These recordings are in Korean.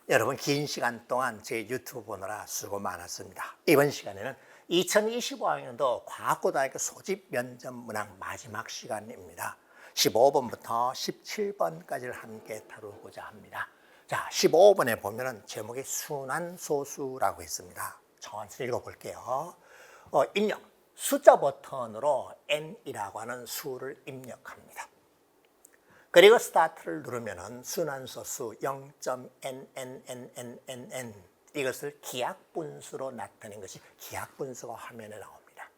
여러분 긴 시간 동안 제 유튜브 보느라 수고 많았습니다. 이번 시간에는 2025학년도 과학고등학교 소집 면접 문항 마지막 시간입니다. 15번부터 17번까지를 함께 다루고자 합니다. 자, 15번에 보면은 제목이 순환소수라고 있습니다. 천천히 읽어볼게요. 입력, 숫자 버튼으로 n이라고 하는 수를 입력합니다. 그리고 스타트를 누르면은 순환소수 0.nnnnn 이것을 기하분수로 나타낸 것이 기하분수가 화면에 나옵니다.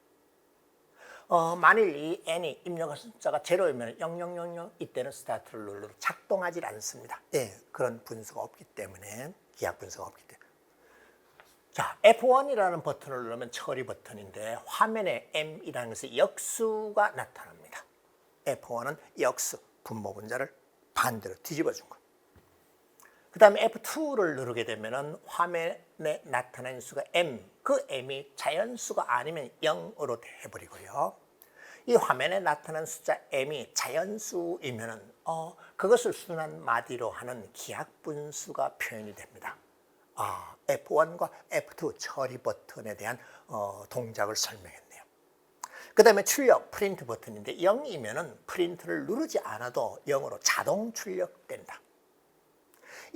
만일 이 n이 입력한 숫자가 제로이면 0000 이때는 스타트를 눌러도 작동하지 않습니다. 그런 분수가 없기 때문에 기하분수가 없기 때문에. 자, F1이라는 버튼을 누르면 처리 버튼인데 화면에 M이라는 것은 역수가 나타납니다. F1은 역수. 분모 분자를 반대로 뒤집어 준 것. 그 다음에 F2를 누르게 되면 화면에 나타나는 수가 M, 그 M이 자연수가 아니면 0으로 해버리고요. 이 화면에 나타난 숫자 M이 자연수이면 그것을 순환 마디로 하는 기하분수가 표현이 됩니다. F1과 F2 처리 버튼에 대한 동작을 설명했네요. 그 다음에 출력, 프린트 버튼인데 0이면 프린트를 누르지 않아도 0으로 자동 출력된다.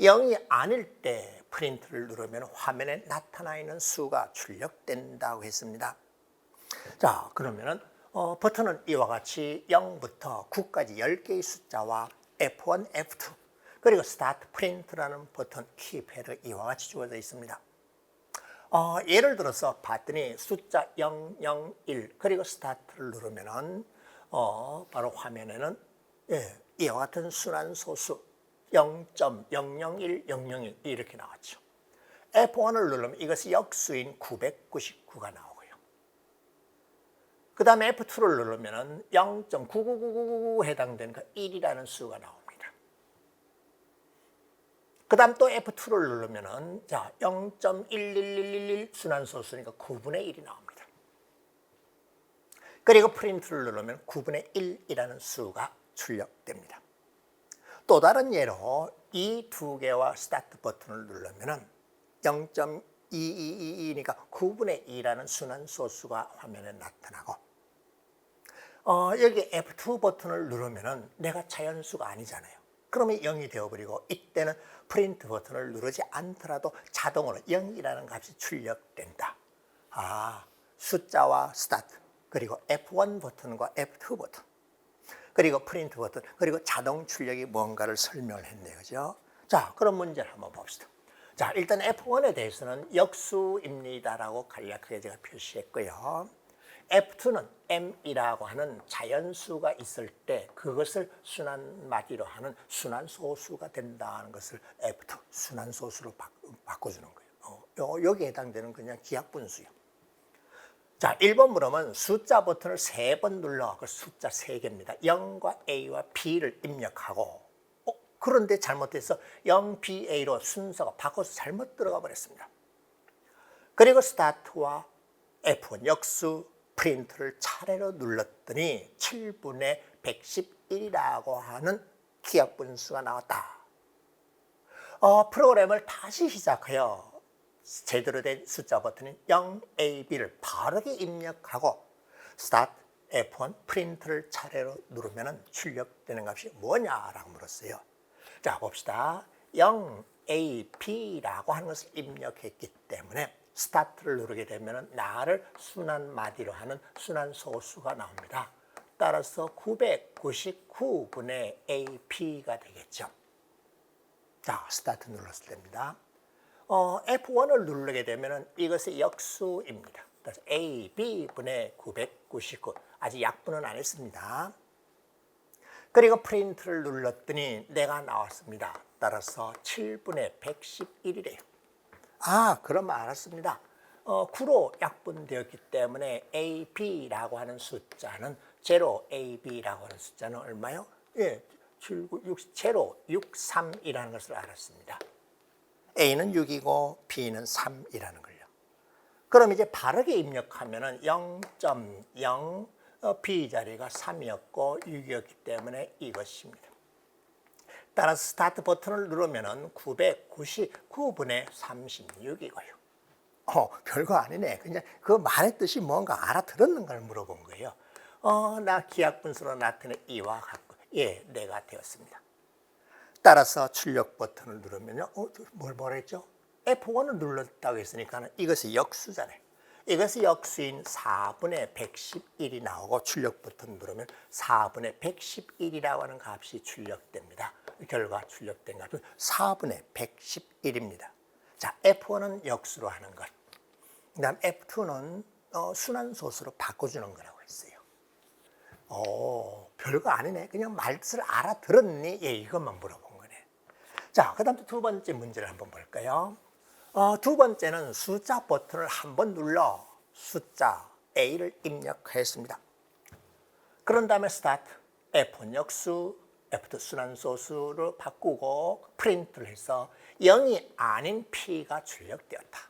0이 아닐 때 프린트를 누르면 화면에 나타나 있는 수가 출력된다고 했습니다. 자, 그러면은 버튼은 이와 같이 0부터 9까지 10개의 숫자와 F1, F2 그리고 스타트 프린트라는 버튼 키패드 이와 같이 주어져 있습니다. 예를 들어서 봤더니 숫자 001 그리고 스타트를 누르면은 바로 화면에는 이와 같은 순환소수 0.001, 001 이렇게 나왔죠. F1을 누르면 이것이 역수인 999가 나오고요. 그 다음에 F2를 누르면은 0.99999 해당되는 1이라는 수가 나옵니다. 그 다음 또 F2를 누르면은, 자, 0.11111 순환소수니까 9분의 1이 나옵니다. 그리고 프린트를 누르면 9분의 1이라는 수가 출력됩니다. 또 다른 예로 이 두 개와 스타트 버튼을 누르면은 0.2222니까 9분의 2라는 순환소수가 화면에 나타나고, 여기 F2 버튼을 누르면은 내가 자연수가 아니잖아요. 그러면 0이 되어버리고 이때는 프린트 버튼을 누르지 않더라도 자동으로 0이라는 값이 출력된다. 숫자와 스타트, 그리고 F1 버튼과 F2 버튼, 그리고 프린트 버튼, 그리고 자동 출력이 뭔가를 설명을 했네요. 그죠? 자, 그럼 문제를 한번 봅시다. 자, 일단 F1에 대해서는 역수입니다라고 간략하게 제가 표시했고요. F2는 M이라고 하는 자연수가 있을 때 그것을 순환마디로 하는 순환소수가 된다는 것을 F2, 순환소수로 바꿔주는 거예요. 여기에 해당되는 그냥 기하분수요. 자, 1번 물으면 숫자 버튼을 3번 눌러 그 숫자 3개입니다. 0과 A와 B를 입력하고 그런데 잘못해서 0BA로 순서가 바꿔서 잘못 들어가 버렸습니다. 그리고 스타트와 F1 역수 프린트를 차례로 눌렀더니 7분의 111이라고 하는 기하분수가 나왔다. 프로그램을 다시 시작하여 제대로 된 숫자 버튼인 0AB를 바르게 입력하고 스타트 F1 프린트를 차례로 누르면 출력되는 값이 뭐냐라고 물었어요. 자, 봅시다. 0AB라고 하는 것을 입력했기 때문에 스타트를 누르게 되면 나를 순환마디로 하는 순환소수가 나옵니다. 따라서 999분의 AP가 되겠죠. 자, 스타트 눌렀을 때입니다. F1을 누르게 되면 이것이 역수입니다. 그래서 AB분의 999, 아직 약분은 안 했습니다. 그리고 프린트를 눌렀더니 내가 나왔습니다. 따라서 7분의 111이래요. 그러면 알았습니다. 9로 약분되었기 때문에 AB라고 하는 숫자는 제로 AB라고 하는 숫자는 얼마요? 7, 9, 6, 제로 63이라는 것을 알았습니다. A는 6이고 B는 3이라는 걸요. 그럼 이제 바르게 입력하면은 0.0 B 자리가 3이었고 6이었기 때문에 이것입니다. 따라서 스타트 버튼을 누르면은 999분의 36이고요. 별거 아니네. 그냥 그 말의 뜻이 뭔가 알아들었는가를 물어본 거예요. 나 기하분수로 나타낸 이와 같고, 예, 내가 되었습니다. 따라서 출력 버튼을 누르면요. 뭐라 했죠? F1을 눌렀다고 했으니까 이것이 역수잖아요. 이것이 역수인 4분의 111이 나오고 출력 버튼 누르면 4분의 111이라고 하는 값이 출력됩니다. 결과 출력된 값은 4분의 111입니다. 자, F1은 역수로 하는 것. 그 다음 F2는 순환소수로 바꿔주는 거라고 했어요. 별거 아니네. 그냥 말뜻을 알아들었니? 예, 이것만 물어본 거네. 자, 그 다음 두 번째 문제를 한번 볼까요? 두 번째는 숫자 버튼을 한번 눌러 숫자 A를 입력하였습니다. 그런 다음에 스타트, F1 역수, F2 순환소수로 바꾸고 프린트를 해서 0이 아닌 P가 출력되었다.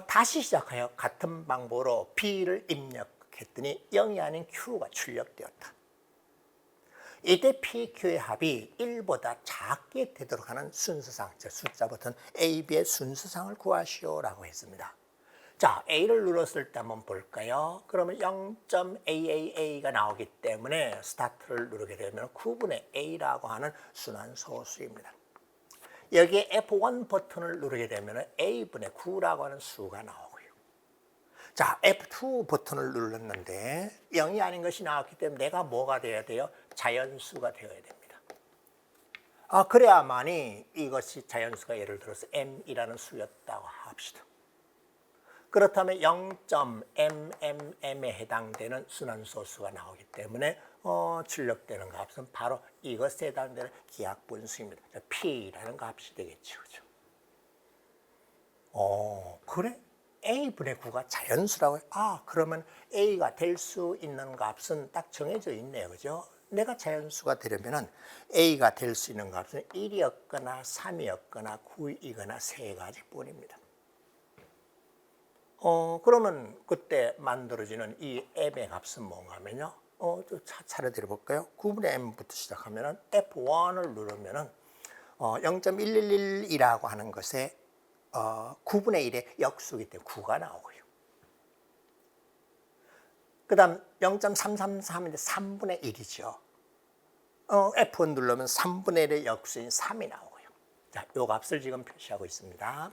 다시 시작하여 같은 방법으로 P를 입력했더니 0이 아닌 Q가 출력되었다. 이때 PQ의 합이 1보다 작게 되도록 하는 순서상, 즉 숫자 버튼 A, B의 순서상을 구하시오라고 했습니다. 자, A를 눌렀을 때 한번 볼까요? 그러면 0.AAA가 나오기 때문에 스타트를 누르게 되면 9분의 A라고 하는 순환소수입니다. 여기에 F1 버튼을 누르게 되면 A분의 9라고 하는 수가 나오고요. 자, F2 버튼을 눌렀는데 0이 아닌 것이 나왔기 때문에 내가 뭐가 되어야 돼요? 자연수가 되어야 됩니다. 그래야만이 이것이 자연수가 예를 들어서 m이라는 수였다고 합시다. 그렇다면 0.mm에 해당되는 순환소수가 나오기 때문에 출력되는 값은 바로 이것에 해당되는 기하분수입니다. P라는 값이 되겠죠. 그죠? 그래? A분의 9가 자연수라고 해요. 그러면 A가 될 수 있는 값은 딱 정해져 있네요. 그죠? 내가 자연수가 되려면 A가 될 수 있는 값은 1이었거나 3이었거나 9이거나 세 가지 뿐입니다. 그러면 그때 만들어지는 이 m의 값은 뭔가 하면요. 차례대로 볼까요? 9분의 m부터 시작하면 F1을 누르면 0.111이라고 하는 것에 9분의 1의 역수이기 때문에 9가 나오고요. 그 다음 0.333인데 3분의 1이죠. F1 누르면 3분의 1의 역수인 3이 나오고요. 자, 요 값을 지금 표시하고 있습니다.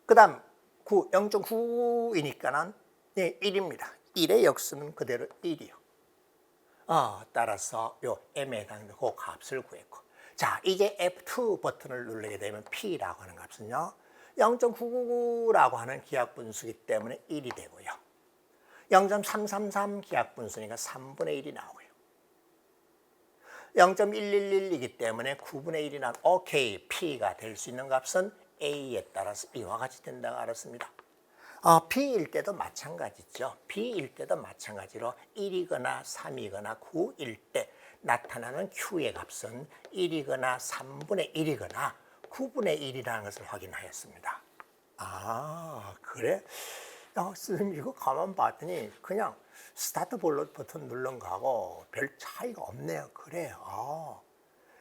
그 다음 0.9이니까는 1입니다. 1의 역수는 그대로 1이요. 따라서 요 m에 해당되는 그 값을 구했고. 자, 이제 F2 버튼을 누르게 되면 P라고 하는 값은요. 0.999라고 하는 기하분수이기 때문에 1이 되고요. 0.333 기하분수니까 3분의 1이 나오고요. 0.111이기 때문에 9분의 1이 나온 오케이, P가 될 수 있는 값은 A에 따라서 이와 같이 된다고 알았습니다. B일 때도 마찬가지죠. B일 때도 마찬가지로 1이거나 3이거나 9일 때 나타나는 Q의 값은 1이거나 3분의 1이거나 9분의 1이라는 것을 확인하였습니다. 그래? 선생님 이거 가만 봤더니 그냥 스타트 버튼 누른 거하고 별 차이가 없네요. 그래.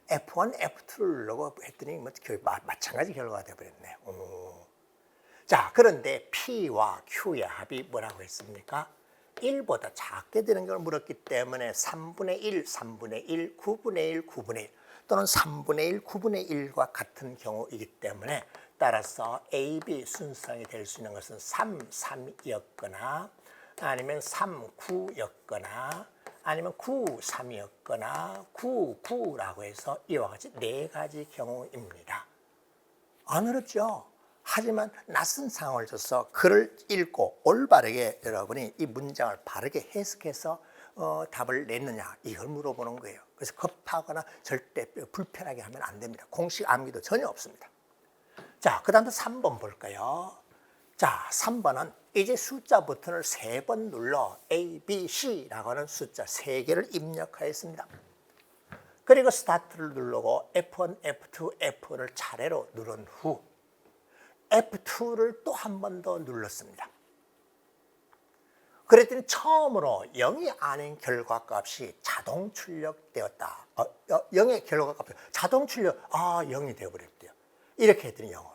F1, F2를 누르고 했더니 마찬가지 결과가 되어버렸네. 자, 그런데 P와 Q의 합이 뭐라고 했습니까? 1보다 작게 되는 걸 물었기 때문에 3분의 1, 3분의 1, 9분의 1, 9분의 1 또는 3분의 1, 9분의 1과 같은 경우이기 때문에 따라서 A, B 순서상이 될 수 있는 것은 3, 3이었거나 아니면 3, 9였거나 아니면 9, 3이었거나 9, 9라고 해서 이와 같이 네 가지 경우입니다. 안 어렵죠? 하지만 낯선 상황을 줘서 글을 읽고 올바르게 여러분이 이 문장을 바르게 해석해서 답을 냈느냐 이걸 물어보는 거예요. 그래서 급하거나 절대 불편하게 하면 안 됩니다. 공식 암기도 전혀 없습니다. 자, 그 다음에 3번 볼까요? 자, 3번은 이제 숫자 버튼을 3번 눌러 A, B, C라고 하는 숫자 3개를 입력하였습니다. 그리고 스타트를 누르고 F1, F2, F1을 차례로 누른 후 F2를 또 한 번 더 눌렀습니다. 그랬더니 처음으로 0이 아닌 결과값이 자동 출력되었다. 0의 결과값이 자동 출력, 0이 되어버렸대요. 이렇게 했더니 0으로.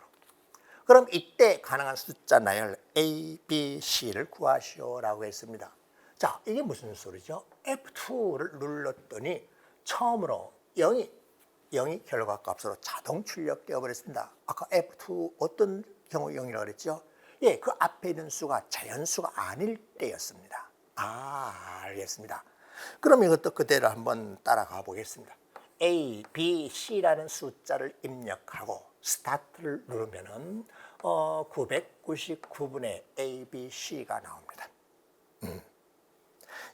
그럼 이때 가능한 숫자 나열 A, B, C를 구하시오라고 했습니다. 자, 이게 무슨 소리죠? F2를 눌렀더니 처음으로 0이 결과값으로 자동 출력되어 버렸습니다. 아까 F2 어떤 경우 0이라고 그랬죠? 예, 그 앞에 있는 수가 자연수가 아닐 때였습니다. 알겠습니다. 그럼 이것도 그대로 한번 따라가 보겠습니다. A, B, C라는 숫자를 입력하고 스타트를 누르면은 999분의 A, B, C가 나옵니다.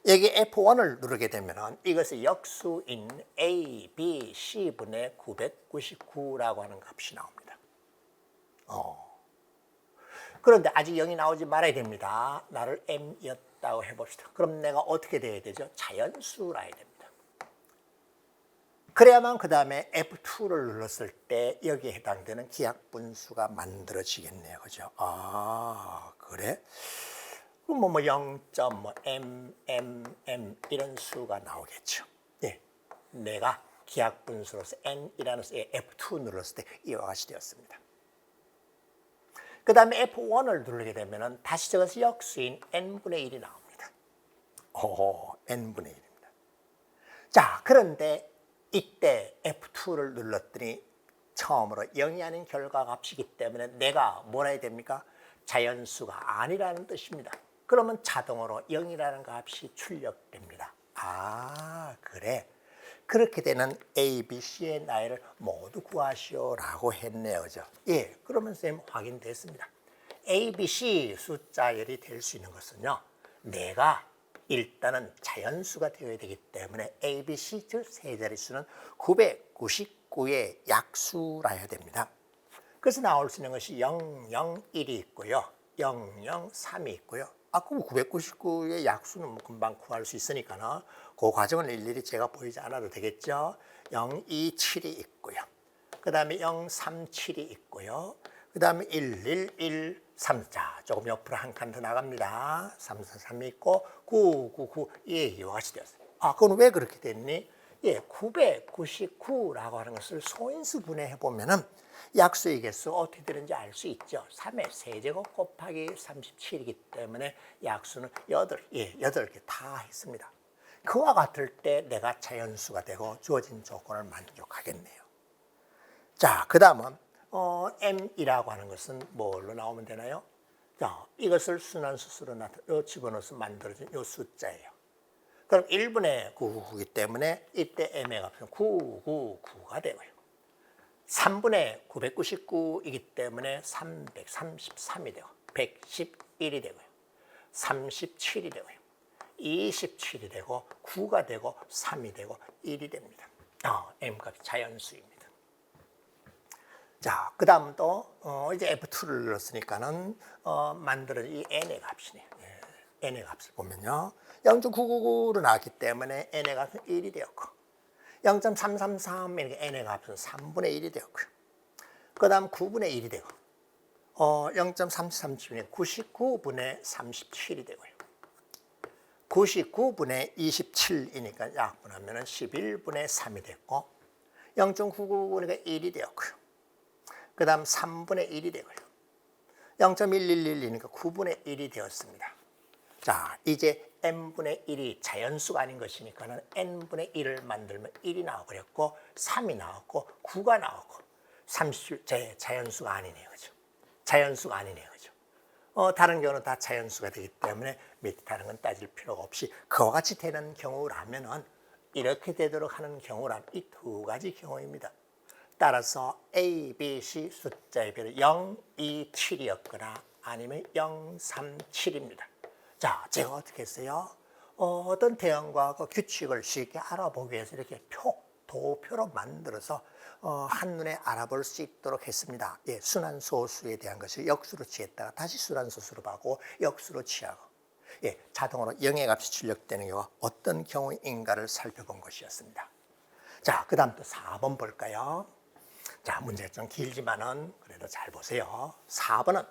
여기 F1을 누르게 되면 이것의 역수인 A, B, C분의 999라고 하는 값이 나옵니다. 그런데 아직 0이 나오지 말아야 됩니다. 나를 M이었다고 해봅시다. 그럼 내가 어떻게 돼야 되죠? 자연수라 해야 됩니다. 그래야만 그 다음에 F2를 눌렀을 때 여기에 해당되는 기하분수가 만들어지겠네요. 그죠? 그래? 그럼 0. M 이런 수가 나오겠죠. 예. 내가 기하분수로서 N이라는 수에 F2 눌렀을 때 이와 같이 되었습니다. 그 다음에 F1을 누르게 되면 다시 저것이 역수인 N분의 1이 나옵니다. N분의 1입니다. 자, 그런데 이때 F2를 눌렀더니 처음으로 0이 아닌 결과값이기 때문에 내가 뭐라 해야 됩니까? 자연수가 아니라는 뜻입니다. 그러면 자동으로 0이라는 값이 출력됩니다. 그래. 그렇게 되는 A, B, C의 나이를 모두 구하시오라고 했네요. 그죠? 예, 그러면 선생님 확인됐습니다. A, B, C 숫자열이 될 수 있는 것은요, 내가 일단은 자연수가 되어야 되기 때문에 A, B, C 즉 세 자릿수는 999의 약수라 해야 됩니다. 그래서 나올 수 있는 것이 001이 있고요, 003이 있고요. 그럼 999의 약수는 뭐 금방 구할 수 있으니까 그 과정을 일일이 제가 보이지 않아도 되겠죠. 027이 있고요. 그 다음에 037이 있고요. 그 다음에 1113. 자, 조금 옆으로 한 칸 더 나갑니다. 343이 있고 999. 예, 이와 같이 되었어요. 그건 왜 그렇게 됐니? 예, 999라고 하는 것을 소인수 분해해 보면은 약수의 개수 어떻게 되는지 알 수 있죠. 3의 세제곱 곱하기 37이기 때문에 약수는 8개 다 했습니다. 그와 같을 때 내가 자연수가 되고 주어진 조건을 만족하겠네요. 자, 그 다음은 M이라고 하는 것은 뭘로 나오면 되나요? 자, 이것을 순환수수로 집어넣어서 만들어진 이 숫자예요. 그럼 1분의 999이기 때문에 이때 M의 값은 999가 되고요. 3분의 999이기 때문에 333이 되고 111이 되고요. 37이 되고요. 27이 되고 9가 되고 3이 되고 1이 됩니다. M값이 자연수입니다. 자, 그 다음 또 이제 F2를 눌렀으니까는 만들어진 이 N의 값이네요. N의 값을 보면요. 0.999로 나왔기 때문에 N의 값은 1이 되었고 0.333 이렇게 N의 값은 3분의 1이 되었고요. 그 다음 9분의 1이 되고 0.337은 99분의 37이 되고요. 99분의 27이니까 약분하면 11분의 3이 됐고 0.999니까 1이 되었고요. 그 다음 3분의 1이 되고요. 0.111이니까 9분의 1이 되었습니다. 자, 이제 n분의 1이 자연수가 아닌 것이니까 n분의 1을 만들면 1이 나와버렸고 3이 나왔고 9가 나왔고 37 자연수가 아니네요. 그죠? 자연수가 아니네요. 그죠? 다른 경우는 다 자연수가 되기 때문에 밑에 다른 건 따질 필요가 없이 그와 같이 되는 경우라면은 이렇게 되도록 하는 경우란 이 두 가지 경우입니다. 따라서 A, B, C 숫자의 별은 0, 2, 7이었거나 아니면 0, 3, 7입니다. 자, 제가 어떻게 했어요? 어떤 대형과학 규칙을 쉽게 알아보기 위해서 이렇게 도표로 만들어서 한눈에 알아볼 수 있도록 했습니다. 예, 순환소수에 대한 것을 역수로 취했다가 다시 순환소수로 하고 역수로 취하고 예, 자동으로 0의 값이 출력되는 경우가 어떤 경우인가를 살펴본 것이었습니다. 자, 그 다음 또 4번 볼까요? 자, 문제가 좀 길지만은 그래도 잘 보세요. 4번은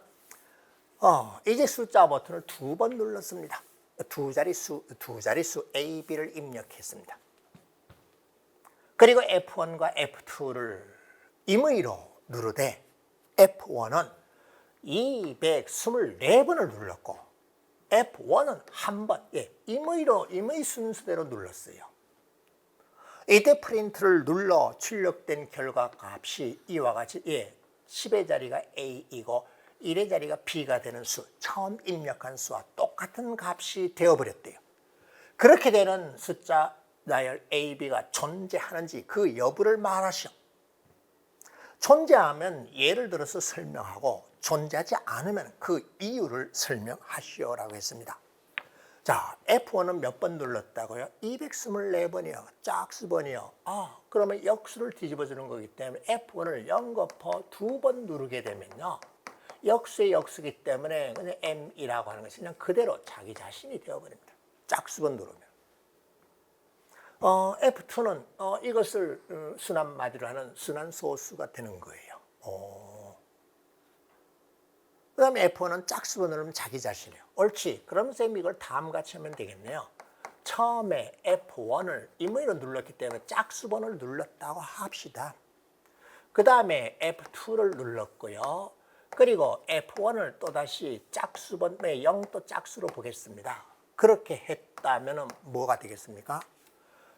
이제 숫자 버튼을 2번 눌렀습니다. 두 자릿수 A, B를 입력했습니다. 그리고 F1과 F2를 임의로 누르되 F1은 224번을 눌렀고 F1은 한 번, 임의 순서대로 눌렀어요. 이때 프린트를 눌러 출력된 결과 값이 이와 같이 10의 자리가 A이고 1의 자리가 B가 되는 수, 처음 입력한 수와 똑같은 값이 되어버렸대요. 그렇게 되는 숫자 나열 A, B가 존재하는지 그 여부를 말하시오. 존재하면 예를 들어서 설명하고 존재하지 않으면 그 이유를 설명하시오라고 했습니다. 자, F1은 몇 번 눌렀다고요? 224번이요. 짝수번이요. 그러면 역수를 뒤집어 주는 거기 때문에 F1을 연거푸 2번 누르게 되면요. 역수의 역수기 때문에 그냥 M이라고 하는 것이 그냥 그대로 자기 자신이 되어버립니다. 짝수번 누르면. F2는 이것을 순환마디로 하는 순환소수가 되는 거예요. 그 다음에 F1은 짝수번 누르면 자기 자신이에요. 옳지. 그럼 쌤이 이걸 다음같이 하면 되겠네요. 처음에 F1을 임의로 눌렀기 때문에 짝수번을 눌렀다고 합시다. 그 다음에 F2를 눌렀고요. 그리고 F1을 또다시 짝수번에 0또 짝수로 보겠습니다. 그렇게 했다면 뭐가 되겠습니까?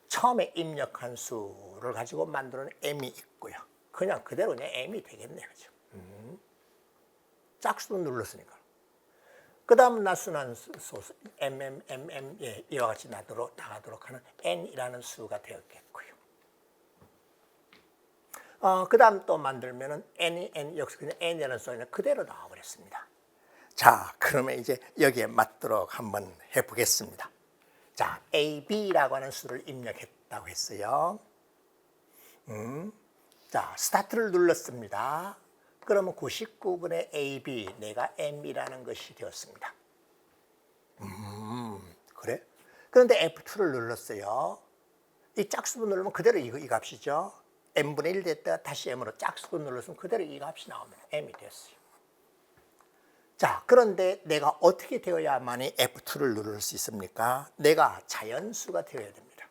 처음에 입력한 수를 가지고 만드는 M이 있고요. 그냥 그대로 그냥 M이 되겠네요. 그죠? 짝수도 눌렀으니까. 그 다음 나순환 소수 이와 같이 나가도록 하는 N이라는 수가 되었겠고요. 그 다음 또 만들면은 N 역시 그냥 N이라는 수가 그대로 나와버렸습니다. 자, 그러면 이제 여기에 맞도록 한번 해보겠습니다. 자, AB라고 하는 수를 입력했다고 했어요. 자, 스타트를 눌렀습니다. 그러면 99분의 AB, 내가 M이라는 것이 되었습니다. 그래? 그런데 F2를 눌렀어요. 이 짝수분 누르면 그대로 이 값이죠. M분의 1 됐다가 다시 M으로 짝수분 눌렀으면 그대로 이 값이 나옵니다. M이 됐어요. 자, 그런데 내가 어떻게 되어야만이 F2를 누를 수 있습니까? 내가 자연수가 되어야 됩니다.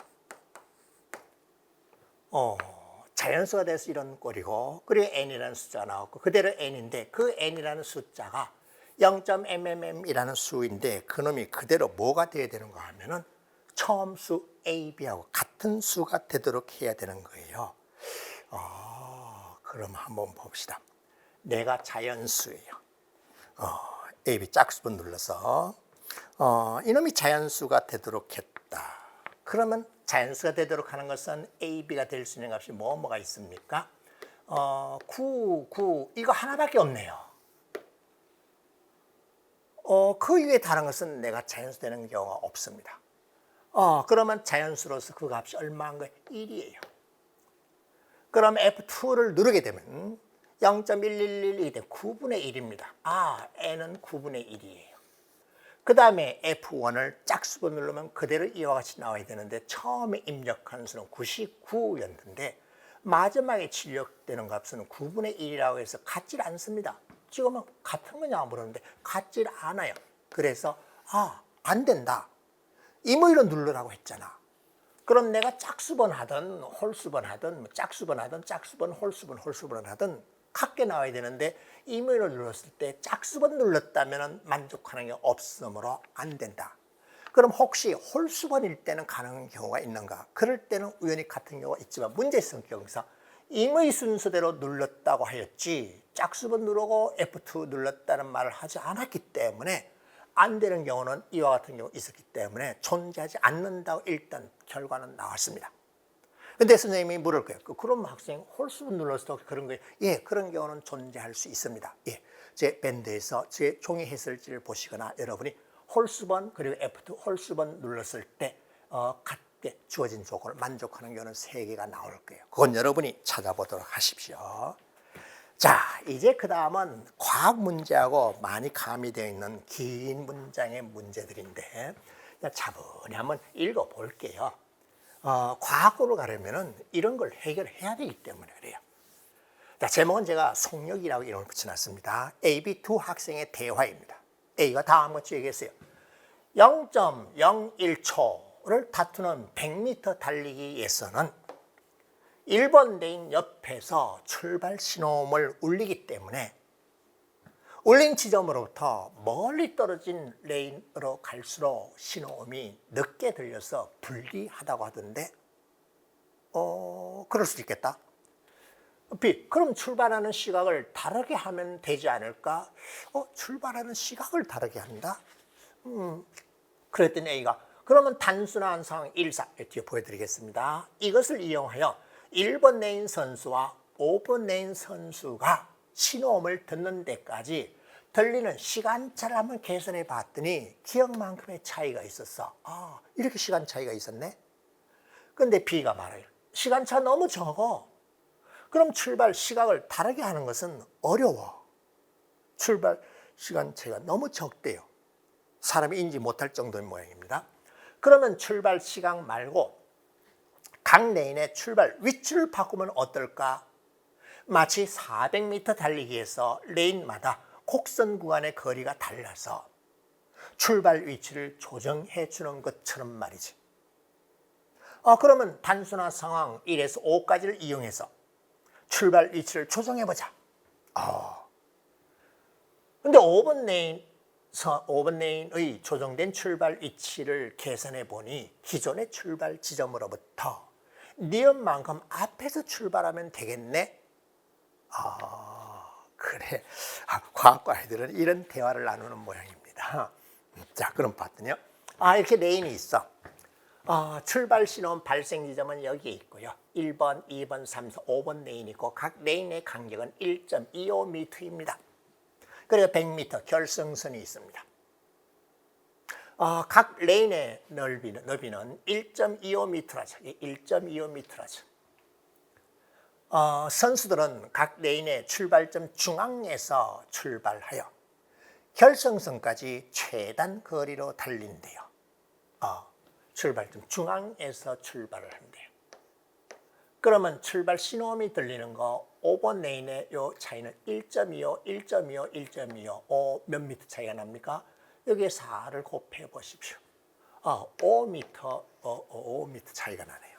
자연수가 돼서 이런 꼴이고, 그리고 N이라는 숫자가 나왔고, 그대로 N인데 그 N이라는 숫자가 0.mm이라는 수인데 그놈이 그대로 뭐가 되어야 되는가 하면은 처음 수 AB하고 같은 수가 되도록 해야 되는 거예요. 그럼 한번 봅시다. 내가 자연수예요. AB 짝수번 눌러서 이놈이 자연수가 되도록 했다. 그러면 자연수가 되도록 하는 것은 AB가 될 수 있는 값이 뭐가 있습니까? 9 이거 하나밖에 없네요. 그 이외에 다른 것은 내가 자연수 되는 경우가 없습니다. 그러면 자연수로서 그 값이 얼마인 거예요? 1이에요. 그럼 F2를 누르게 되면 0.1112 되 9분의 1입니다. N은 9분의 1이에요. 그 다음에 F1을 짝수번 누르면 그대로 이와 같이 나와야 되는데 처음에 입력한 수는 99였는데 마지막에 출력되는 값은 9분의 1이라고 해서 같질 않습니다. 지금은 같은 거냐 물었는데 같질 않아요. 그래서 안 된다. 임의로 누르라고 했잖아. 그럼 내가 짝수번 하든 홀수번 하든 짝수번 하든 짝수번 홀수번 하든 같게 나와야 되는데 임의로 눌렀을 때 짝수번 눌렀다면 만족하는 게 없으므로 안 된다. 그럼 혹시 홀수번일 때는 가능한 경우가 있는가? 그럴 때는 우연히 같은 경우가 있지만 문제 성격에서 임의 순서대로 눌렀다고 하였지 짝수번 누르고 F2 눌렀다는 말을 하지 않았기 때문에 안 되는 경우는 이와 같은 경우 있었기 때문에 존재하지 않는다고 일단 결과는 나왔습니다. 근데 선생님이 물을 거예요. 그럼 학생 홀수분 눌렀을 때 그런 거예요? 예, 그런 경우는 존재할 수 있습니다. 예, 제 밴드에서 제 종이 해설지를 보시거나 여러분이 홀수번 그리고 F2 홀수번 눌렀을 때 같게 주어진 조건을 만족하는 경우는 3개가 나올 거예요. 그건 여러분이 찾아보도록 하십시오. 자, 이제 그 다음은 과학 문제하고 많이 가미되어 있는 긴 문장의 문제들인데 차분히 한번 읽어볼게요. 과학으로 가려면 이런 걸 해결해야 되기 때문에 그래요. 자, 제목은 제가 속력이라고 이름을 붙여놨습니다. AB 두 학생의 대화입니다. A가 다음같이 얘기했어요. 0.01초를 다투는 100m 달리기에서는 1번 레인 옆에서 출발 신호음을 울리기 때문에 울린 지점으로부터 멀리 떨어진 레인으로 갈수록 신호음이 늦게 들려서 불리하다고 하던데 그럴 수도 있겠다. B. 그럼 출발하는 시각을 다르게 하면 되지 않을까? 출발하는 시각을 다르게 한다? 그랬더니 A가 그러면 단순한 상황 1, 4 뒤에 보여드리겠습니다. 이것을 이용하여 1번 레인 선수와 5번 레인 선수가 신호음을 듣는 데까지 들리는 시간차를 한번 계산해 봤더니 기억만큼의 차이가 있었어. 이렇게 시간 차이가 있었네. 근데 B가 말해요. 시간차 너무 적어. 그럼 출발 시각을 다르게 하는 것은 어려워. 출발 시간 차이가 너무 적대요. 사람이 인지 못할 정도인 모양입니다. 그러면 출발 시각 말고 각 레인의 출발 위치를 바꾸면 어떨까? 마치 400m 달리기에서 레인마다 곡선 구간의 거리가 달라서 출발 위치를 조정해 주는 것처럼 말이지. 그러면 단순한 상황 1에서 5까지를 이용해서 출발 위치를 조정해 보자. 근데 5번 레인의 조정된 출발 위치를 계산해 보니 기존의 출발 지점으로부터 니은만큼 앞에서 출발하면 되겠네. 그래. 과학과 아이들은 이런 대화를 나누는 모양입니다. 자, 그럼 봤더니요. 이렇게 레인이 있어. 출발 신호음 발생 지점은 여기에 있고요. 1번, 2번, 3, 4, 5번 레인이 있고 각 레인의 간격은 1.25m입니다. 그리고 100m 결승선이 있습니다. 각 레인의 너비는 1.25m라죠. 1.25m라죠. 선수들은 각 레인의 출발점 중앙에서 출발하여 결승선까지 최단 거리로 달린대요. 출발점 중앙에서 출발을 한대요. 그러면 출발 신호음이 들리는 거 5번 레인의 요 차이는 1.25, 1.25, 1.25, 몇 미터 차이가 납니까? 여기에 4를 곱해 보십시오. 5미터 차이가 나네요.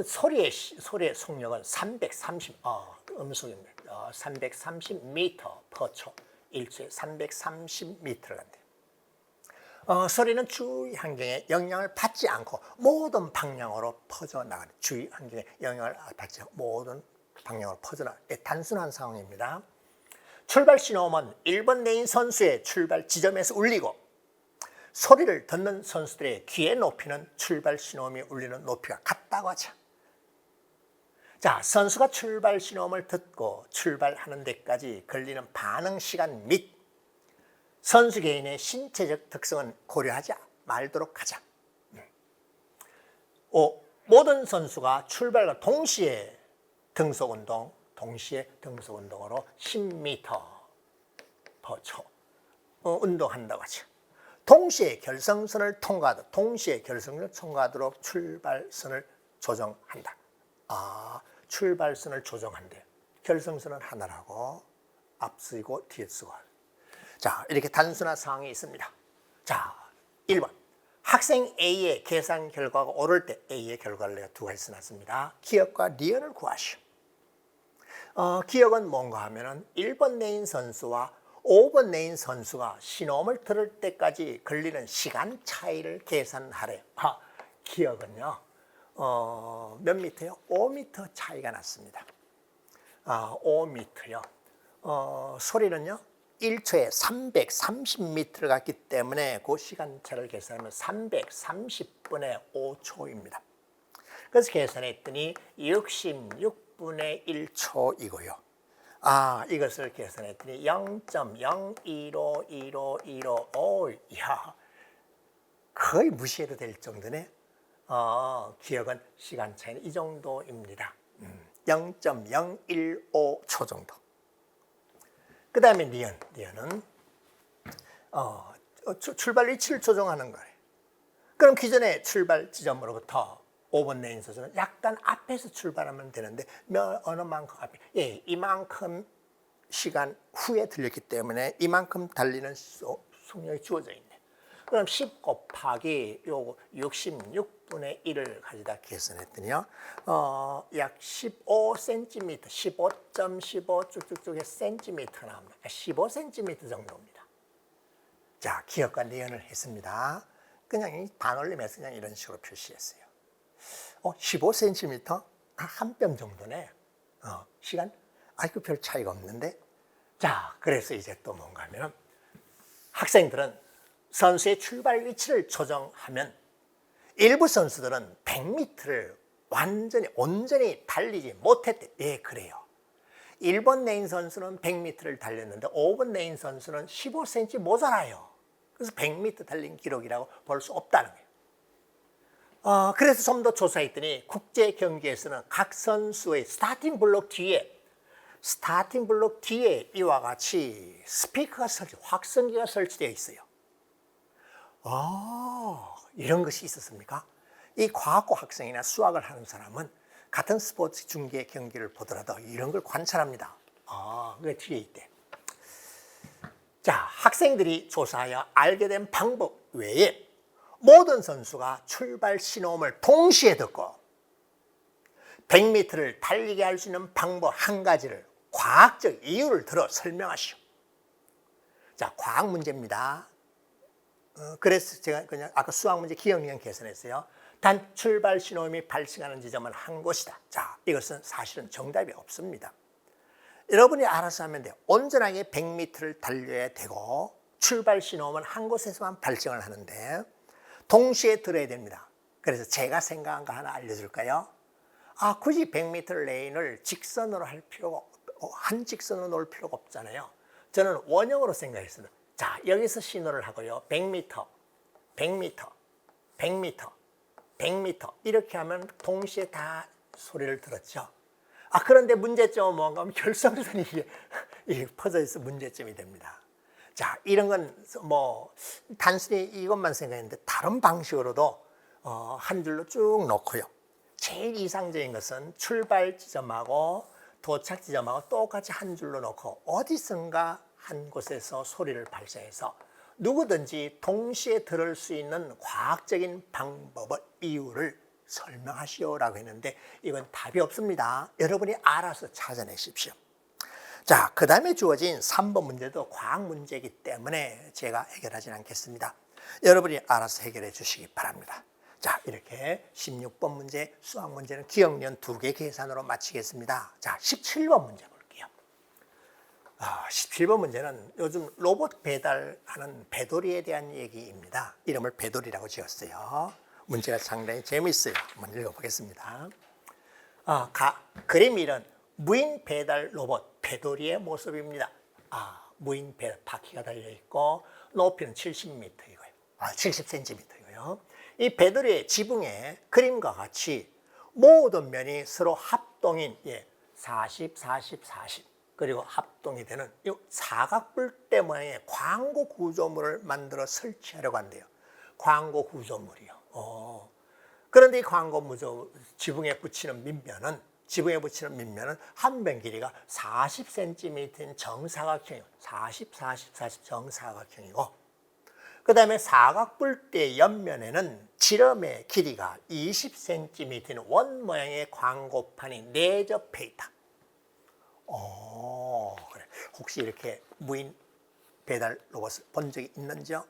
소리의 속력은 330, 음속입니다. 330m/초, 1초에 330m를 간대요. 소리는 주위 환경에 영향을 받지 않고 모든 방향으로 퍼져나가는, 주위 환경에 영향을 받지 않고 모든 방향으로 퍼져나가는 단순한 상황입니다. 출발 신호음은 1번 레인 선수의 출발 지점에서 울리고 소리를 듣는 선수들의 귀의 높이는 출발 신호음이 울리는 높이가 같다고 하자. 자, 선수가 출발 신호음을 듣고 출발하는 데까지 걸리는 반응 시간 및 선수 개인의 신체적 특성은 고려하지 말도록 하자. 모든 선수가 출발과 동시에 등속 운동으로 10m/초 운동한다고 하죠. 동시에 결승선을 통과하도록 출발선을 조정한다. 출발선을 조정한대. 결승선은 하나라고 앞쓰고 뒤에 쓰고. 자, 이렇게 단순한 상황이 있습니다. 자, 1번. 학생 A의 계산 결과가 옳을 때 A의 결과를 내가 두 가지 써놨습니다. 기억과 니은을 구하시오. 기억은 뭔가 하면은 1번 레인 선수와 5번 레인 선수가 신호음을 들을 때까지 걸리는 시간 차이를 계산하래요. 기억은요. 몇 미터요? 5m 차이가 났습니다. 5m요. 소리는요. 1초에 330m를 갔기 때문에 그 시간차를 계산하면 330분의 5초입니다. 그래서 계산했더니 66분의 1초이고요. 이것을 계산했더니 0.01515155. 야, 거의 무시해도 될 정도네. 기억은 시간 차이는 이 정도입니다. 0.015초 정도. 그 다음에 니은은 출발 위치를 조정하는 거예요. 그럼 기존의 출발 지점으로부터 5번 레인 선수는 약간 앞에서 출발하면 되는데 어느 만큼 앞에, 이만큼 시간 후에 들렸기 때문에 이만큼 달리는 속력이 주어져 있네. 그럼 10 곱하기 요거 66분의 1을 가지다 계산했더니요. 약 15cm, 15.15 쭉쭉쭉 해서 센티미터 나옵니다. 15cm 정도입니다. 자, 기억과 내연을 했습니다. 그냥 이 반올림해서 그냥 이런 식으로 표시했어요. 15cm? 한 뼘 정도네. 시간? 그 별 차이가 없는데. 자, 그래서 이제 또 뭔가 하면 학생들은 선수의 출발 위치를 조정하면 일부 선수들은 100m를 온전히 달리지 못했대. 예, 그래요. 1번 레인 선수는 100m를 달렸는데 5번 레인 선수는 15cm 모자라요. 그래서 100m 달린 기록이라고 볼 수 없다는 거예요. 그래서 좀 더 조사했더니 국제 경기에서는 각 선수의 스타팅 블록 뒤에 이와 같이 스피커가 확성기가 설치되어 있어요. 이런 것이 있었습니까? 이 과학고 학생이나 수학을 하는 사람은 같은 스포츠 중계 경기를 보더라도 이런 걸 관찰합니다. 그게 뒤에 있대. 자, 학생들이 조사하여 알게 된 방법 외에 모든 선수가 출발 신호음을 동시에 듣고 100m를 달리게 할 수 있는 방법 한 가지를 과학적 이유를 들어 설명하시오. 자, 과학 문제입니다. 그래서 제가 그냥 아까 수학 문제 기억력 계산했어요. 단 출발 신호음이 발생하는 지점은 한 곳이다. 자, 이것은 사실은 정답이 없습니다. 여러분이 알아서 하면 돼요. 온전하게 100m를 달려야 되고 출발 신호음은 한 곳에서만 발생을 하는데 동시에 들어야 됩니다. 그래서 제가 생각한 거 하나 알려줄까요? 굳이 100m 레인을 직선으로 할 필요가 한 직선으로 놓을 필요가 없잖아요. 저는 원형으로 생각했어요. 자, 여기서 신호를 하고요. 100m, 100m, 100m, 100m 이렇게 하면 동시에 다 소리를 들었죠. 그런데 문제점은 뭔가 하면 결성선이 이게 퍼져 있어 문제점이 됩니다. 자, 이런 건 뭐 단순히 이것만 생각했는데 다른 방식으로도 한 줄로 쭉 놓고요. 제일 이상적인 것은 출발 지점하고 도착 지점하고 똑같이 한 줄로 놓고 어디선가 한 곳에서 소리를 발생해서 누구든지 동시에 들을 수 있는 과학적인 방법의 이유를 설명하시오라고 했는데 이건 답이 없습니다. 여러분이 알아서 찾아내십시오. 자, 그 다음에 주어진 3번 문제도 과학 문제이기 때문에 제가 해결하지는 않겠습니다. 여러분이 알아서 해결해 주시기 바랍니다. 자, 이렇게 16번 문제, 수학 문제는 기억력 2개 계산으로 마치겠습니다. 자, 17번 문제 볼게요. 17번 문제는 요즘 로봇 배달하는 배도리에 대한 얘기입니다. 이름을 배도리라고 지었어요. 문제가 상당히 재미있어요. 한번 읽어보겠습니다. 그림 이런 무인 배달 로봇 배도리의 모습입니다. 무인 배달 바퀴가 달려있고 높이는 70m이고요. 70cm이고요. 이 배도리의 지붕에 그림과 같이 모든 면이 서로 합동인 40, 40, 40 그리고 합동이 되는 이 사각뿔대 모양의 광고 구조물을 만들어 설치하려고 한대요. 광고 구조물이요. 그런데 이 광고 구조 지붕에 붙이는 밑면은 한 변 길이가 40cm인 정사각형이고 40, 40, 40 정사각형이고 그 다음에 사각뿔대 옆면에는 지름의 길이가 20cm인 원 모양의 광고판이 내접해 있다. 그래. 혹시 이렇게 무인 배달 로봇을 본 적이 있는지요?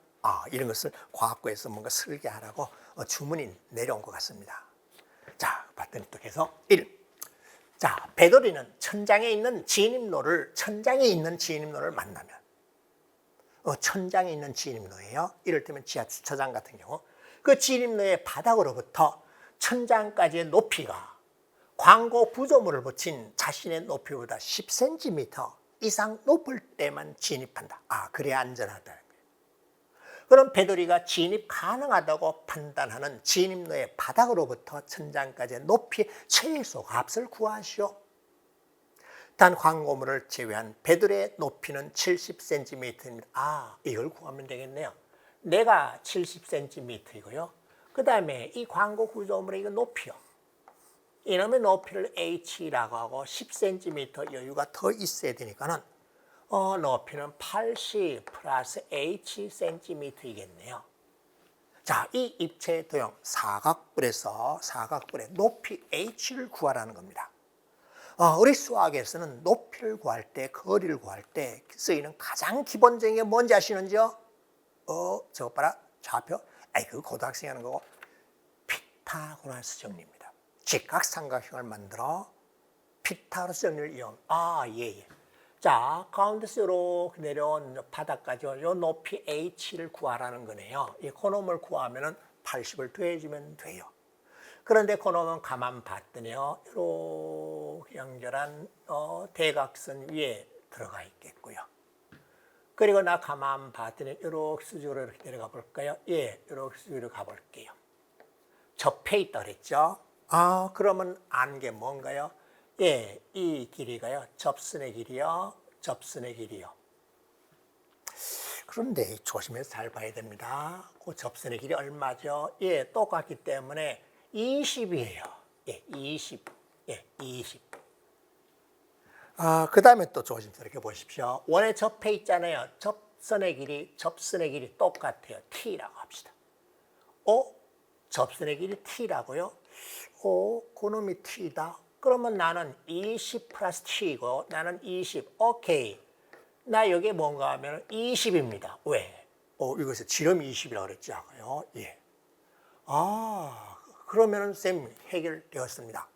이런 것을 과학고에서 뭔가 설계하라고 주문이 내려온 것 같습니다. 자, 봤더니 또 계속 1. 자, 배도리는 천장에 있는 진입로를 만나면 천장에 있는 진입로예요. 이를테면 지하 주차장 같은 경우 그 진입로의 바닥으로부터 천장까지의 높이가 광고 구조물을 붙인 자신의 높이보다 10cm 이상 높을 때만 진입한다. 그래야 안전하다는 거예요. 그럼 배도리가 진입 가능하다고 판단하는 진입로의 바닥으로부터 천장까지의 높이 최소 값을 구하시오. 단 광고물을 제외한 배도리의 높이는 70cm입니다. 이걸 구하면 되겠네요. 내가 70cm이고요. 그 다음에 이 광고 구조물의 이거 높이요. 이놈의 높이를 h라고 하고 10cm 여유가 더 있어야 되니까는 높이는 80 플러스 h cm이겠네요. 자, 이 입체 도형 사각뿔에서 사각뿔의 높이 h를 구하라는 겁니다. 우리 수학에서는 높이를 구할 때, 거리를 구할 때 쓰이는 가장 기본적인 게 뭔지 아시는지요? 저거 봐라. 좌표. 그거 고등학생이 하는 거고. 피타고라스 정리입니다. 직각삼각형을 만들어 피타고라스 정리를 이용. 예. 자, 가운데서 이렇게 내려온 바닥까지 요 높이 h를 구하라는 거네요. 이 그놈을 구하면은 80을 더해주면 돼요. 그런데 그놈은 가만 봤더니요, 이렇게 연결한 대각선 위에 들어가 있겠고요. 그리고 나 가만 봤더니 이렇게 수직으로 이렇게 내려가 볼까요? 예, 이렇게 수직으로 가볼게요. 접해 있다 그랬죠? 그러면 아는 게 뭔가요? 예, 이 길이가요, 접선의 길이요, 접선의 길이요. 그런데 조심해서 잘 봐야 됩니다. 그 접선의 길이 얼마죠? 예, 똑같기 때문에 20이에요. 예, 20. 예, 20. 그 다음에 또 조심스럽게 보십시오. 원에 접해 있잖아요. 접선의 길이 똑같아요. t라고 합시다. 접선의 길이 t라고요? 그놈이 t다. 그러면 나는 20 플러스 t이고 나는 20. 오케이. 나 여기 뭔가 하면 20입니다. 왜? 이것에 지름이 20이라고 그랬죠. 예. 그러면은 쌤 해결되었습니다.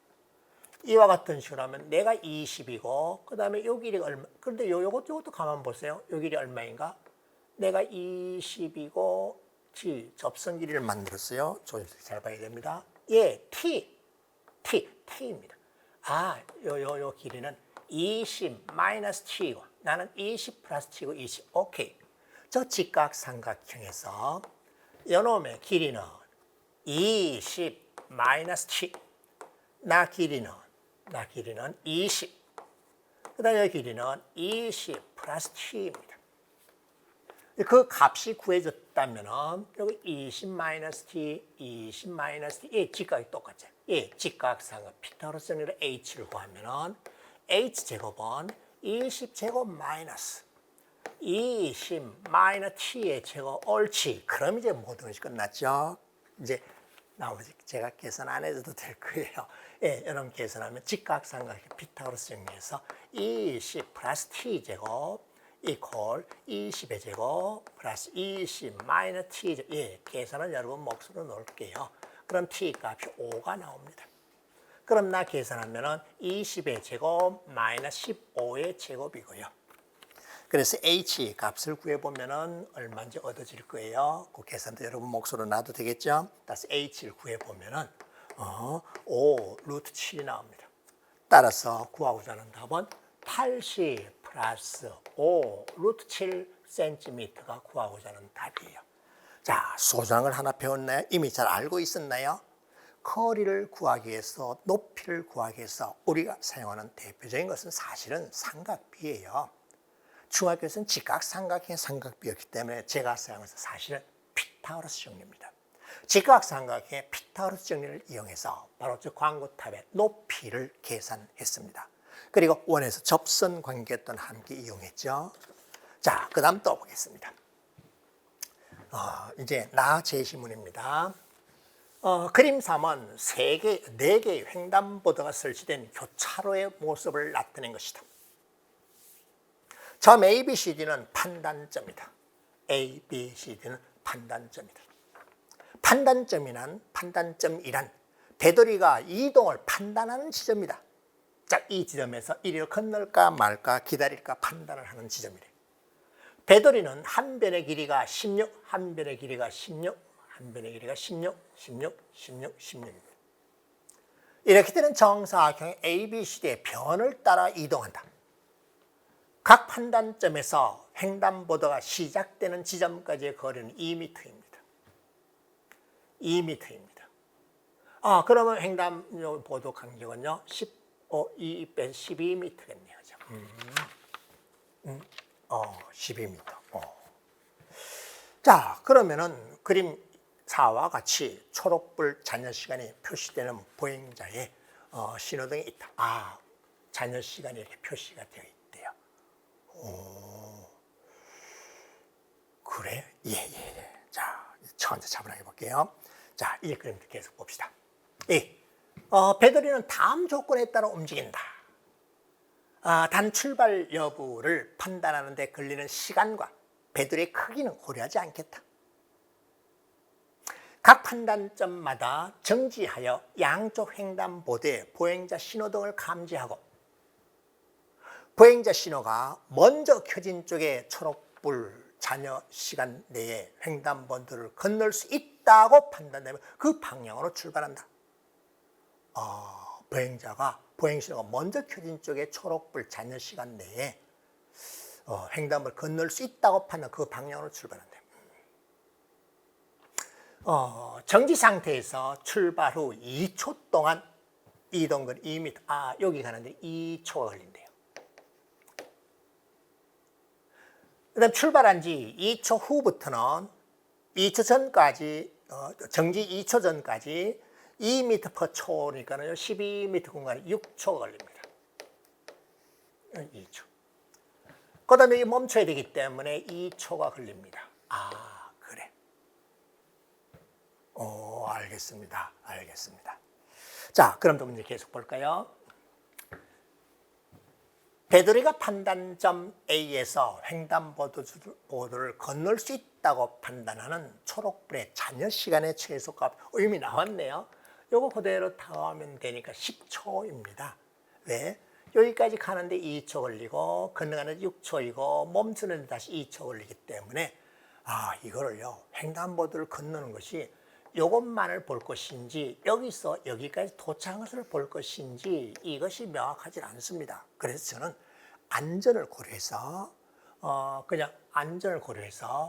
이와 같은 식으로 하면 내가 20이고 그 다음에 요 길이가 얼마. 그런데 요것도 가만 보세요. 요 길이 얼마인가? 내가 20이고 접선 길이를 만들었어요. 잘 봐야 됩니다. 예, t입니다. 요 길이는 20 마이너스 t이고 나는 20 플러스 t고 20. 오케이. 저 직각삼각형에서 요놈의 길이는 20 마이너스 t. 나 길이는 20. 그 다음에 이 길이는 20 플러스 t입니다. 그 값이 구해졌다면 여기 20 마이너스 t, 20 마이너스 t. 예, 직각이 똑같죠. 예, 직각삼각 피타고라스 정리로 h를 구하면 h제곱은 20제곱 마이너스 20 마이너스 t의 제곱 옳지. 그럼 이제 모든 것이 끝났죠. 이제 나머지 제가 계산 안 해도 될 거예요. 예, 여러분 계산하면 직각삼각형 피타고라스 정리에서 20 플러스 t제곱 이퀄 20의 제곱 플러스 20 마이너스 t제곱. 예, 계산은 여러분 몫으로 놓을게요. 그럼 t 값이 5가 나옵니다. 그럼 나 계산하면은 20의 제곱 마이너스 15의 제곱이고요. 그래서 h 값을 구해보면은 얼마인지 얻어질 거예요. 그 계산도 여러분 몫으로 놔도 되겠죠? 따라서 h를 구해보면은 5 루트 7이 나옵니다. 따라서 구하고자 하는 답은 80 플러스 5 루트 7 cm가 구하고자 하는 답이에요. 자, 소중한 걸 하나 배웠나요? 이미 잘 알고 있었나요? 거리를 구하기 위해서, 높이를 구하기 위해서 우리가 사용하는 대표적인 것은 사실은 삼각비예요. 중학교에서는 직각삼각형의 삼각비였기 때문에 제가 사용해서 사실은 피타고라스 정리입니다. 직각삼각형의 피타고라스 정리를 이용해서 바로 저 광구탑의 높이를 계산했습니다. 그리고 원에서 접선 관계 또는 함께 이용했죠. 자, 그 다음 또 보겠습니다. 이제 나 제시문입니다. 그림 3은 4개의 횡단보도가 설치된 교차로의 모습을 나타낸 것이다. 점 A, B, C, D는 판단점이다. A, B, C, D는 판단점이다. 판단점이란 배돌이가 이동을 판단하는 지점이다. 자, 이 지점에서 이리로 건널까 말까 기다릴까 판단을 하는 지점이래. 배돌이는 한 변의 길이가 16, 한 변의 길이가 16, 한 변의 길이가 16, 16, 16, 16입니다. 이렇게 되는 정사각형 A, B, C의 변을 따라 이동한다. 각 판단점에서 횡단보도가 시작되는 지점까지의 거리는 2m입니다. 2m입니다. 그러면 횡단보도 간격은요, 12m겠네요. 12m. 자, 그러면은 그림 4와 같이 초록불 잔여 시간이 표시되는 보행자의 신호등이 있다. 잔여 시간이 이렇게 표시가 되어 있대요. 그래? 예. 자, 천천히 차분하게 볼게요. 자, 이 그림부터 계속 봅시다. 배터리는 다음 조건에 따라 움직인다. 단 출발 여부를 판단하는 데 걸리는 시간과 배터리의 크기는 고려하지 않겠다. 각 판단점마다 정지하여 양쪽 횡단보도에 보행자 신호등을 감지하고 보행자 신호가 먼저 켜진 쪽의 초록불 잔여 시간 내에 횡단보도를 건널 수 있다고 판단되면 그 방향으로 출발한다. 보행신호가 먼저 켜진 쪽의 초록불 잔여 시간 내에 횡단보도를 건널 수 있다고 판단 그 방향으로 출발한다. 정지 상태에서 출발 후 2초 동안 이동거리 2m, 여기 가는데 2초가 걸린대요. 그 다음 출발한 지 2초 후부터는 2초 전까지, 정지 2초 전까지 2m/초니까요, 12m 공간에 6초가 걸립니다. 2초. 그 다음에 멈춰야 되기 때문에 2초가 걸립니다. 그래. 알겠습니다. 자, 그럼 또 문제 계속 볼까요? 배터리가 판단점 A에서 횡단보도를 건널 수 있다고 판단하는 초록불의 잔여 시간의 최소값. 이미 나왔네요. 요거 그대로 다하면 되니까 10초입니다. 왜? 여기까지 가는데 2초 걸리고 건너가는데 6초이고 멈추는데 다시 2초 걸리기 때문에 이거를요, 횡단보도를 건너는 것이 요것만을 볼 것인지 여기서 여기까지 도착한 것을 볼 것인지 이것이 명확하지 않습니다. 그래서 저는 안전을 고려해서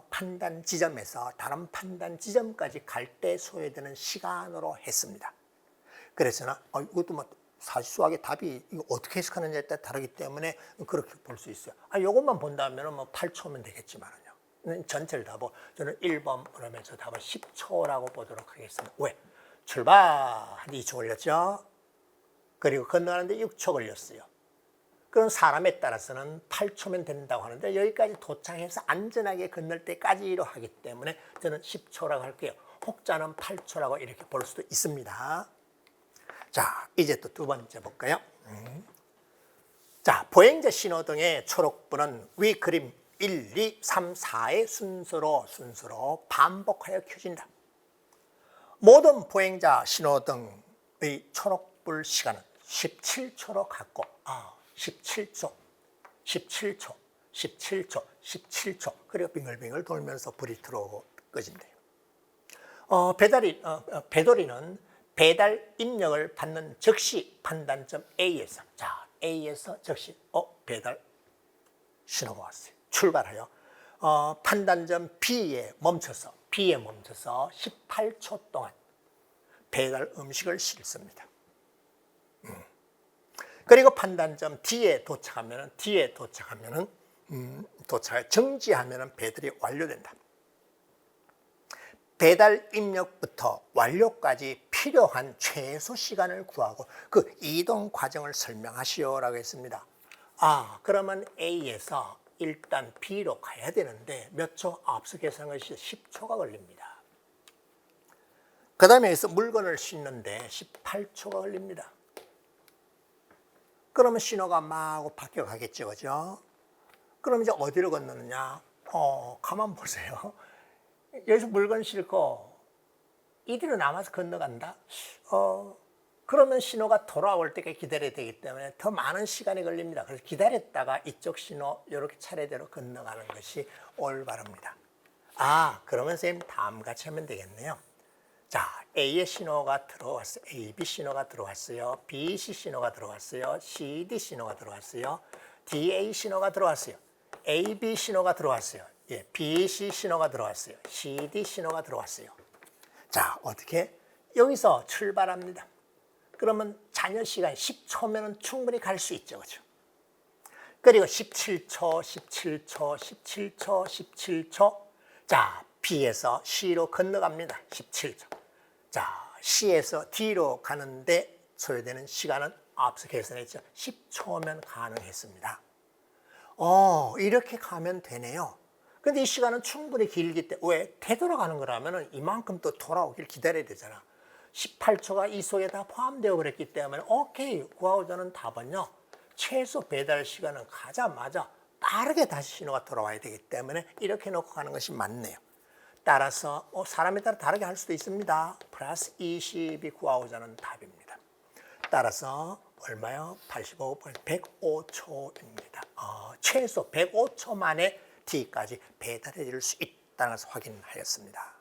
판단 지점에서 다른 판단 지점까지 갈 때 소요되는 시간으로 했습니다. 그래서 저는 이것도 사실수학의 답이 이거 어떻게 해석하느냐에 따라 다르기 때문에 그렇게 볼 수 있어요. 이것만 본다면 8초면 되겠지만은요. 전체를 다 보고 저는 1번 그러면서 답은 10초라고 보도록 하겠습니다. 왜? 출발하는데 2초 걸렸죠. 그리고 건너가는데 6초 걸렸어요. 그럼 사람에 따라서는 8초면 된다고 하는데 여기까지 도착해서 안전하게 건널 때까지로 하기 때문에 저는 10초라고 할게요. 혹자는 8초라고 이렇게 볼 수도 있습니다. 자, 이제 또 두 번째 볼까요? 자, 보행자 신호등의 초록불은 위 그림 1, 2, 3, 4의 순서로 반복하여 켜진다. 모든 보행자 신호등의 초록불 시간은 17초로 같고 17초 그리고 빙글빙글 돌면서 불이 들어오고 꺼진대요. 배터리는 배달 입력을 받는 즉시 판단점 A에서 즉시 배달 신호가 왔어요. 출발하여 판단점 B에 멈춰서 18초 동안 배달 음식을 실습니다. 그리고 판단점 D에 도착하면은 정지하면은 배달이 완료된다. 배달 입력부터 완료까지 필요한 최소 시간을 구하고 그 이동 과정을 설명하시오라고 했습니다. 그러면 A에서 일단 B로 가야 되는데 몇 초? 앞서 계산한 것이 10초가 걸립니다. 그 다음에 여기서 물건을 싣는데 18초가 걸립니다. 그러면 신호가 막 바뀌어 가겠죠, 그죠? 그럼 이제 어디로 건너느냐? 가만 보세요. 여기서 물건 싣고 이대로 남아서 건너간다? 그러면 신호가 돌아올 때까지 기다려야 되기 때문에 더 많은 시간이 걸립니다. 그래서 기다렸다가 이쪽 신호 이렇게 차례대로 건너가는 것이 올바릅니다. 그러면 선생님 다음같이 하면 되겠네요. 자, A의 신호가 들어왔어요. AB 신호가 들어왔어요. BC 신호가 들어왔어요. CD 신호가 들어왔어요. DA 신호가 들어왔어요. AB 신호가 들어왔어요. BC 신호가 들어왔어요. CD 신호가 들어왔어요. 자, 어떻게? 여기서 출발합니다. 그러면 잔여 시간 10초면 충분히 갈 수 있죠, 그렇죠? 그리고 17초. 자, B에서 C로 건너갑니다. 17초. 자, C에서 D로 가는데 소요되는 시간은 앞서 계산했죠. 10초면 가능했습니다. 이렇게 가면 되네요. 근데 이 시간은 충분히 길기 때문에 왜? 되돌아가는 거라면 이만큼 또 돌아오길 기다려야 되잖아. 18초가 이 속에 다 포함되어 버렸기 때문에 오케이, 구하고자 하는 답은요. 최소 배달 시간은 가자마자 빠르게 다시 신호가 돌아와야 되기 때문에 이렇게 놓고 가는 것이 맞네요. 따라서 사람에 따라 다르게 할 수도 있습니다. 플러스 20이 구하고자 하는 답입니다. 따라서 얼마요? 85분 105초입니다. 최소 105초 만에 D까지 배달해 줄 수 있다는 것을 확인하였습니다.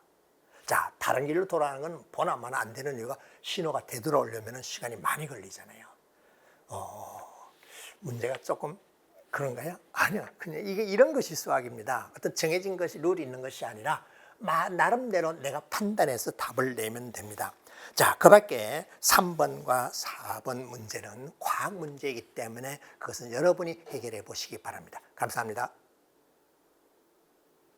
자, 다른 길로 돌아가는 건 보나마나 안 되는 이유가 신호가 되돌아오려면 시간이 많이 걸리잖아요. 문제가 조금 그런가요? 아니요. 그냥 이게 이런 것이 수학입니다. 어떤 정해진 것이 룰이 있는 것이 아니라 나름대로 내가 판단해서 답을 내면 됩니다. 자, 그 밖에 3번과 4번 문제는 과학 문제이기 때문에 그것은 여러분이 해결해 보시기 바랍니다. 감사합니다.